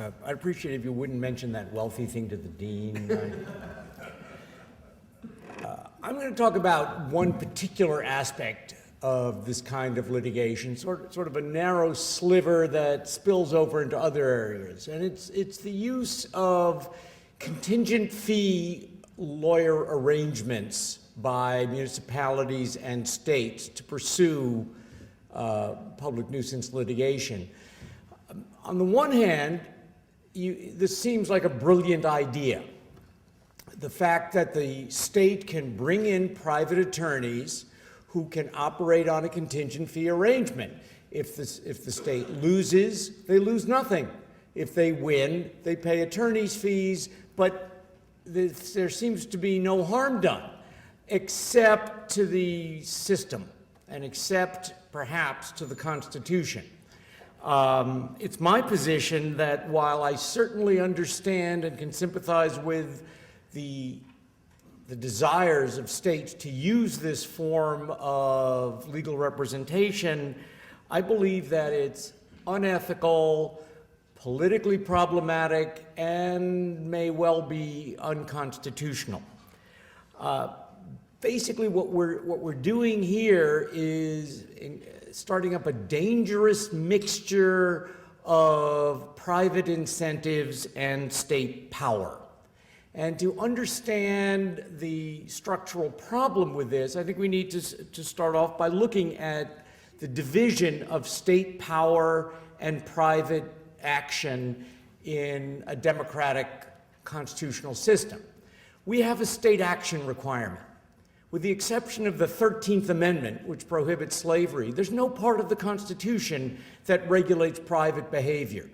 I'd appreciate it if you wouldn't mention that wealthy thing to the dean. I'm going to talk about one particular aspect of this kind of litigation, sort of a narrow sliver that spills over into other areas. And it's the use of contingent fee lawyer arrangements by municipalities and states to pursue public nuisance litigation. On the one hand, this seems like a brilliant idea. The fact that the state can bring in private attorneys who can operate on a contingent fee arrangement. If the state loses, they lose nothing. If they win, they pay attorney's fees, but there seems to be no harm done, except to the system and except perhaps to the Constitution. It's my position that while I certainly understand and can sympathize with the desires of states to use this form of legal representation, I believe that it's unethical, politically problematic, and may well be unconstitutional. Basically, what we're doing here is starting up a dangerous mixture of private incentives and state power. And to understand the structural problem with this, I think we need to start off by looking at the division of state power and private action in a democratic constitutional system. We have a state action requirement. With the exception of the 13th Amendment, which prohibits slavery, there's no part of the Constitution that regulates private behavior.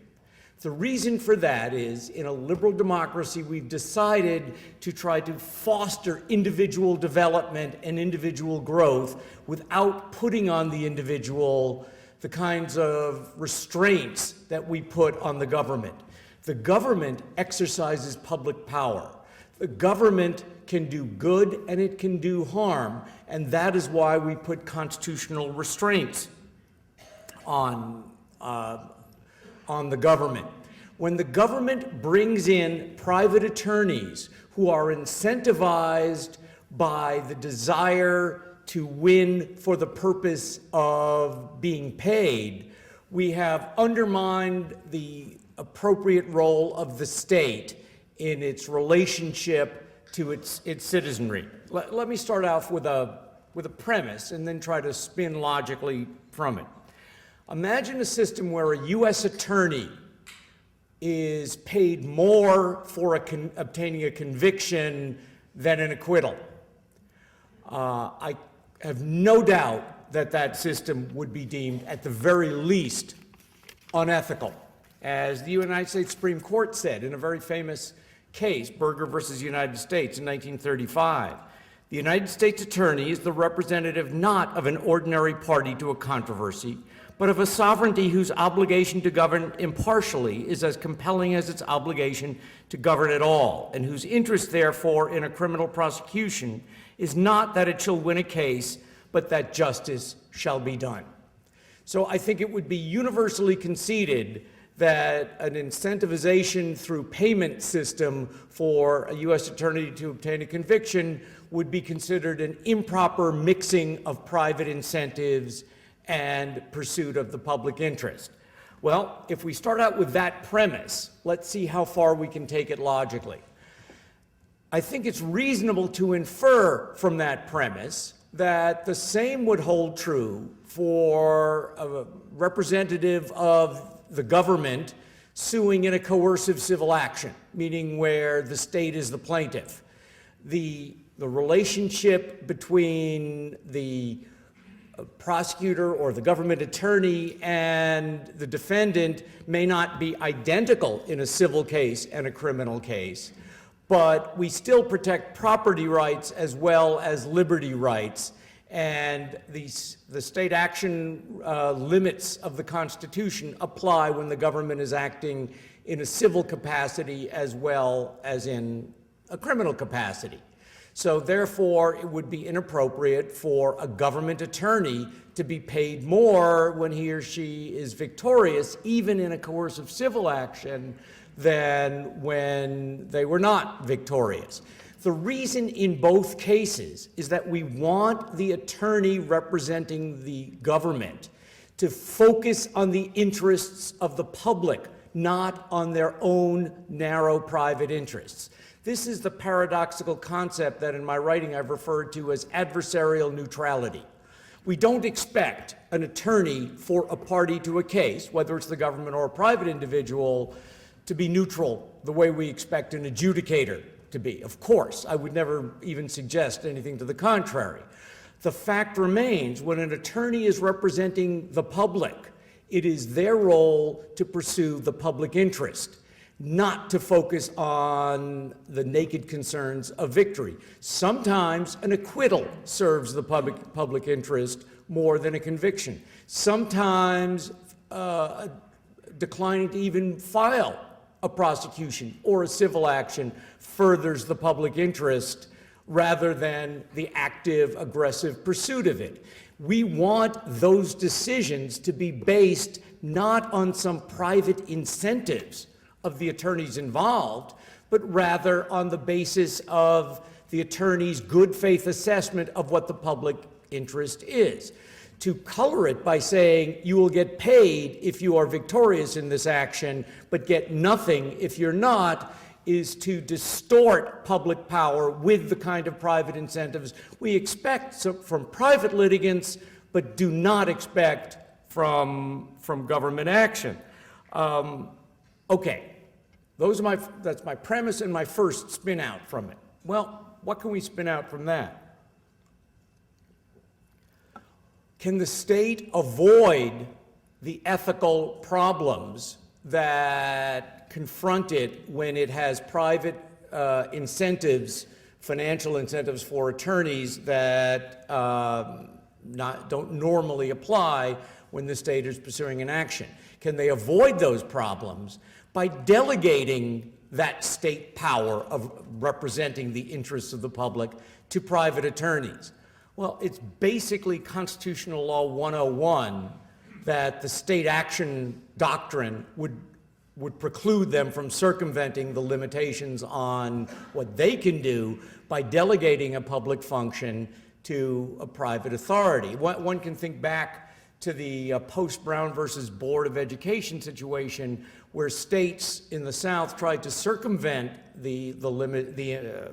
The reason for that is, in a liberal democracy, we've decided to try to foster individual development and individual growth without putting on the individual the kinds of restraints that we put on the government. The government exercises public power. The government can do good and it can do harm, and that is why we put constitutional restraints on the government. When the government brings in private attorneys who are incentivized by the desire to win for the purpose of being paid, we have undermined the appropriate role of the state in its relationship to its citizenry. Let me start off with a premise and then try to spin logically from it. Imagine a system where a U.S. attorney is paid more for obtaining a conviction than an acquittal. I have no doubt that that system would be deemed, at the very least, unethical. As the United States Supreme Court said in a very famous case, Berger versus United States in 1935, the United States attorney is the representative not of an ordinary party to a controversy, but of a sovereignty whose obligation to govern impartially is as compelling as its obligation to govern at all, and whose interest, therefore, in a criminal prosecution is not that it shall win a case, but that justice shall be done. So I think it would be universally conceded that an incentivization through payment system for a U.S. attorney to obtain a conviction would be considered an improper mixing of private incentives and pursuit of the public interest. Well, if we start out with that premise, let's see how far we can take it logically. I think it's reasonable to infer from that premise that the same would hold true for a representative of the government suing in a coercive civil action, meaning where the state is the plaintiff. The relationship between the prosecutor or the government attorney and the defendant may not be identical in a civil case and a criminal case, but we still protect property rights as well as liberty rights. And the state action limits of the Constitution apply when the government is acting in a civil capacity as well as in a criminal capacity. So therefore, it would be inappropriate for a government attorney to be paid more when he or she is victorious, even in a coercive civil action, than when they were not victorious. The reason in both cases is that we want the attorney representing the government to focus on the interests of the public, not on their own narrow private interests. This is the paradoxical concept that in my writing I've referred to as adversarial neutrality. We don't expect an attorney for a party to a case, whether it's the government or a private individual, to be neutral the way we expect an adjudicator to be. Of course, I would never even suggest anything to the contrary. The fact remains, when an attorney is representing the public, it is their role to pursue the public interest, not to focus on the naked concerns of victory. Sometimes an acquittal serves the public interest more than a conviction. Sometimes declining to even file a prosecution or a civil action furthers the public interest rather than the active, aggressive pursuit of it. We want those decisions to be based not on some private incentives of the attorneys involved, but rather on the basis of the attorney's good faith assessment of what the public interest is. To color it by saying you will get paid if you are victorious in this action, but get nothing if you're not, is to distort public power with the kind of private incentives we expect from private litigants, but do not expect from government action. Okay. That's my premise and my first spin out from it. Well, what can we spin out from that? Can the state avoid the ethical problems that confront it when it has private incentives, financial incentives for attorneys that don't normally apply when the state is pursuing an action? Can they avoid those problems by delegating that state power of representing the interests of the public to private attorneys? Well, it's basically constitutional law 101 that the state action doctrine would preclude them from circumventing the limitations on what they can do by delegating a public function to a private authority. One can think back to the post-Brown versus Board of Education situation where states in the South tried to circumvent the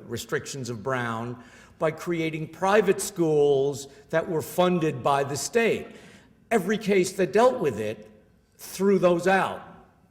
restrictions of Brown by creating private schools that were funded by the state. Every case that dealt with it threw those out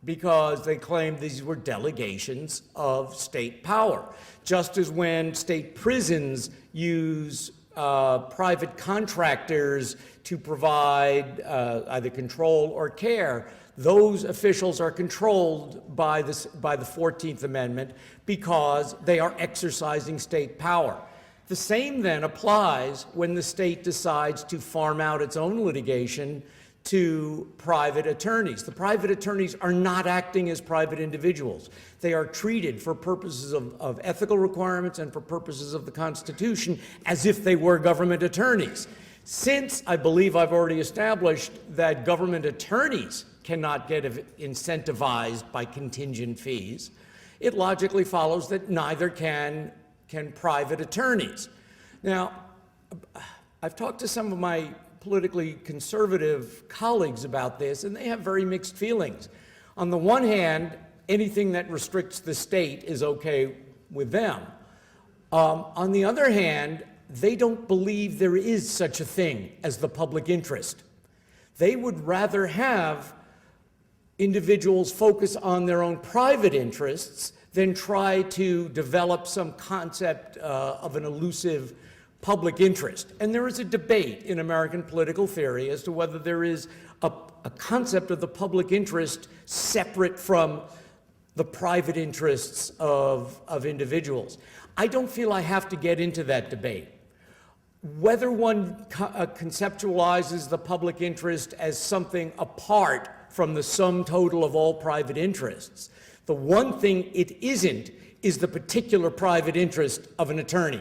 because they claimed these were delegations of state power. Just as when state prisons use private contractors to provide either control or care, those officials are controlled by the 14th Amendment because they are exercising state power. The same then applies when the state decides to farm out its own litigation to private attorneys. The private attorneys are not acting as private individuals. They are treated for purposes of ethical requirements and for purposes of the Constitution as if they were government attorneys. Since I believe I've already established that government attorneys cannot get incentivized by contingent fees, it logically follows that neither can private attorneys. Now, I've talked to some of my politically conservative colleagues about this, and they have very mixed feelings. On the one hand, anything that restricts the state is okay with them. On the other hand, they don't believe there is such a thing as the public interest. They would rather have individuals focus on their own private interests than try to develop some concept of an elusive public interest. And there is a debate in American political theory as to whether there is a concept of the public interest separate from the private interests of individuals. I don't feel I have to get into that debate. Whether one conceptualizes the public interest as something apart from the sum total of all private interests, the one thing it isn't is the particular private interest of an attorney.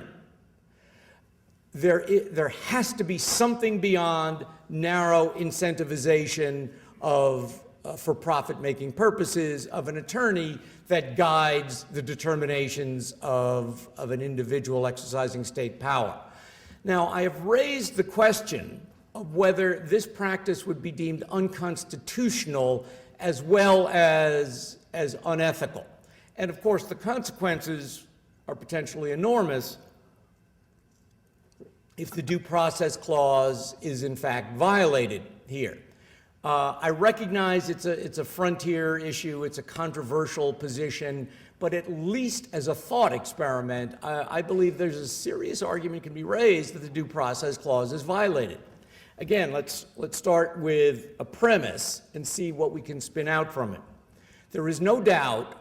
there has to be something beyond narrow incentivization of for profit-making purposes of an attorney that guides the determinations of an individual exercising state power. Now, I have raised the question of whether this practice would be deemed unconstitutional as well as unethical. And of course, the consequences are potentially enormous if the due process clause is in fact violated here. I recognize it's a frontier issue, it's a controversial position, but at least as a thought experiment, I believe there's a serious argument can be raised that the due process clause is violated. Again, let's start with a premise and see what we can spin out from it. There is no doubt